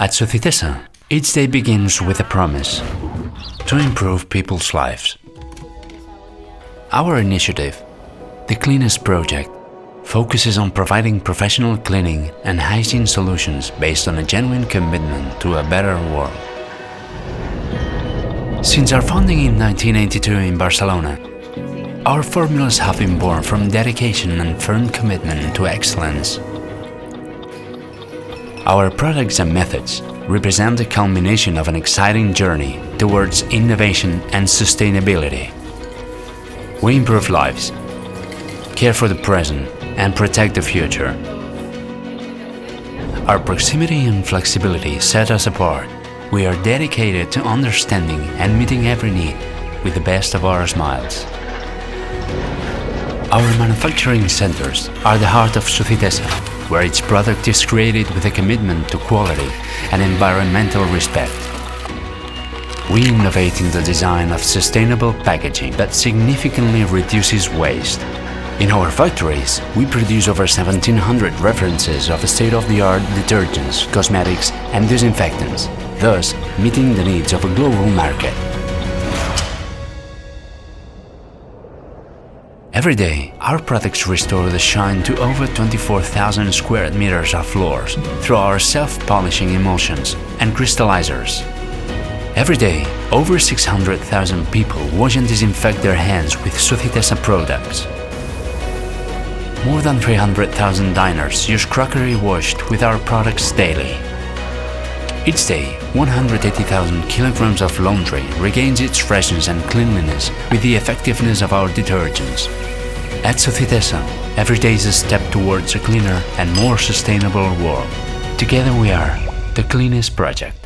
At Sucitesa, each day begins with a promise to improve people's lives. Our initiative, the Cleanest Project, focuses on providing professional cleaning and hygiene solutions based on a genuine commitment to a better world. Since our founding in 1982 in Barcelona, our formulas have been born from dedication and firm commitment to excellence. Our products and methods represent the culmination of an exciting journey towards innovation and sustainability. We improve lives, care for the present, and protect the future. Our proximity and flexibility set us apart. We are dedicated to understanding and meeting every need with the best of our smiles. Our manufacturing centers are the heart of Sucitesa, where each product is created with a commitment to quality and environmental respect. We innovate in the design of sustainable packaging that significantly reduces waste. In our factories, we produce over 1,700 references of state-of-the-art detergents, cosmetics, and disinfectants, thus meeting the needs of a global market. Every day, our products restore the shine to over 24,000 square meters of floors through our self-polishing emulsions and crystallizers. Every day, over 600,000 people wash and disinfect their hands with Sucitesa products. More than 300,000 diners use crockery washed with our products daily. Each day, 180,000 kilograms of laundry regains its freshness and cleanliness with the effectiveness of our detergents. At Sucitesa, every day is a step towards a cleaner and more sustainable world. Together we are the Cleanest Project.